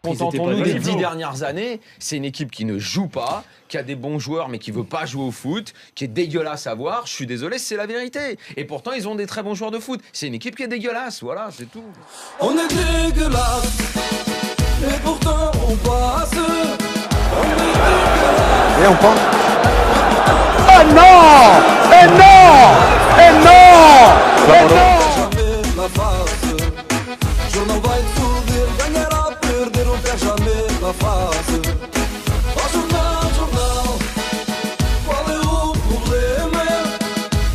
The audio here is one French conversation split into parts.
Contentons-nous des 10 dernières années, c'est une équipe qui ne joue pas, qui a des bons joueurs mais qui veut pas jouer au foot, qui est dégueulasse à voir, je suis désolé, c'est la vérité. Et pourtant, ils ont des très bons joueurs de foot. C'est une équipe qui est dégueulasse, voilà, c'est tout. On est dégueulasse, et pourtant on passe. On est dégueulasse. Et on pense. Oh non! Et non! Et non! Et non! Jamais la face. Jornal vai te foder, ganhar ou perder, não perde jamais la face. Oh jornal, jornal, qual é o problema?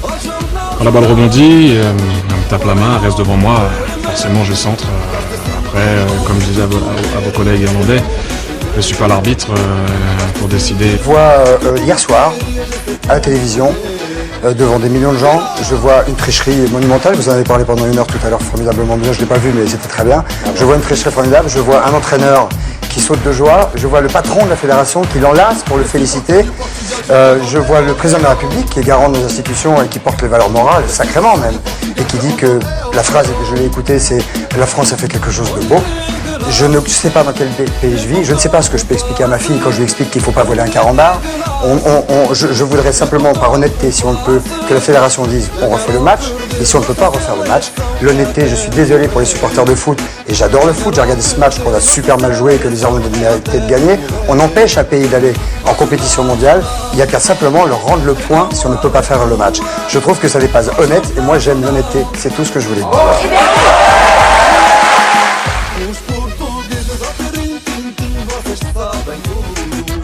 Oh jornal. Quand la balle rebondit, elle me tape la main, elle reste devant moi, forcément je centre. Après, comme je disais à vos collègues irlandais, je ne suis pas l'arbitre pour décider. Je vois hier soir, à la télévision, devant des millions de gens, je vois une tricherie monumentale. Vous en avez parlé pendant une heure tout à l'heure, formidablement bien, je ne l'ai pas vu mais c'était très bien. Je vois une tricherie formidable, je vois un entraîneur qui saute de joie, je vois le patron de la fédération qui l'enlace pour le féliciter, je vois le président de la République qui est garant de nos institutions et qui porte les valeurs morales, sacrément même, et qui dit que la phrase que je l'ai écoutée c'est « La France a fait quelque chose de beau ». Je ne sais pas dans quel pays je vis, je ne sais pas ce que je peux expliquer à ma fille quand je lui explique qu'il ne faut pas voler un carambar. Je voudrais simplement, par honnêteté, si on ne peut, que la fédération dise on refait le match, et si on ne peut pas refaire le match, l'honnêteté, je suis désolé pour les supporters de foot, et j'adore le foot, j'ai regardé ce match qu'on a super mal joué et que les Irlandais méritaient de gagner, on empêche un pays d'aller en compétition mondiale, il n'y a qu'à simplement leur rendre le point si on ne peut pas faire le match. Je trouve que ça n'est pas honnête, et moi j'aime l'honnêteté, c'est tout ce que je voulais dire.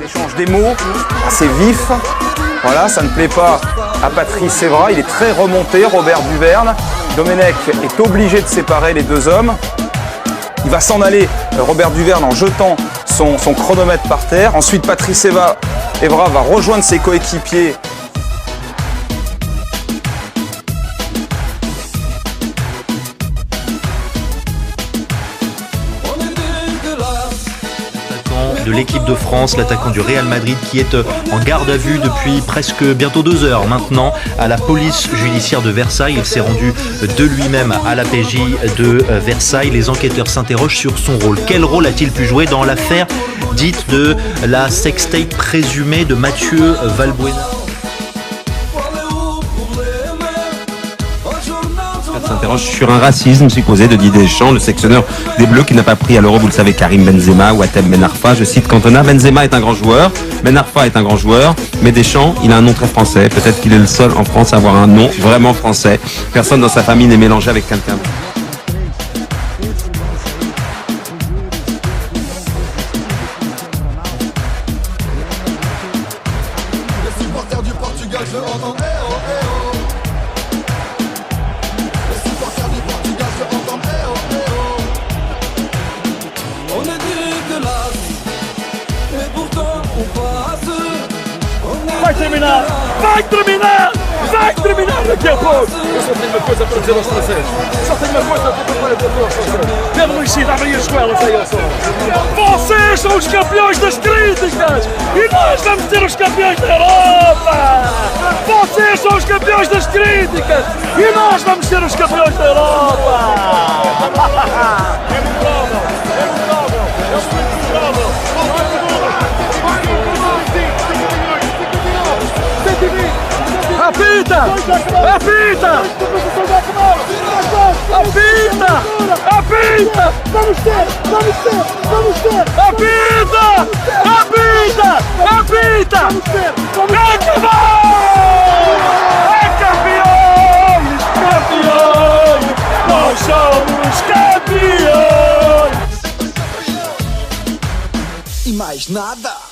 Échange des mots assez vifs. Voilà, ça ne plaît pas à Patrice Evra. Il est très remonté, Robert Duverne. Domenech est obligé de séparer les deux hommes. Il va s'en aller, Robert Duverne, en jetant son chronomètre par terre. Ensuite, Patrice Evra va rejoindre ses coéquipiers. De l'équipe de France, l'attaquant du Real Madrid qui est en garde à vue depuis presque bientôt 2 heures maintenant à la police judiciaire de Versailles. Il s'est rendu de lui-même à la PJ de Versailles. Les enquêteurs s'interrogent sur son rôle. Quel rôle a-t-il pu jouer dans l'affaire dite de la sextape présumée de Mathieu Valbuena? S'interroge sur un racisme supposé de Didier Deschamps, le sélectionneur des Bleus qui n'a pas pris à l'Euro, vous le savez, Karim Benzema ou Hatem Ben Arfa. Je cite Cantona, Benzema est un grand joueur, Ben Arfa est un grand joueur, mais Deschamps, il a un nom très français. Peut-être qu'il est le seul en France à avoir un nom vraiment français. Personne dans sa famille n'est mélangé avec quelqu'un. Les supporters du Portugal, je entends on est dégueulasse, et pourtant on passe. Vai terminar! Vai terminar! Vai terminar daqui a pouco! Eu só tenho uma coisa para dizer aos franceses. Só tenho uma coisa para dizer aos franceses. Pedro Luís Cid, abrem as escolas aí ao som. Vocês são os campeões das críticas! E nós vamos ser os campeões da Europa! Vocês são os campeões das críticas! E nós vamos ser os campeões da Europa! É improvável! É improvável! É improvável! Apita! Apita! Apita! Apita! Vamos ter! Vamos ter! Vamos ter! Apita! Apita! Apita! Vamos ter! É campeões! Campeões! Nós somos campeões! E mais nada!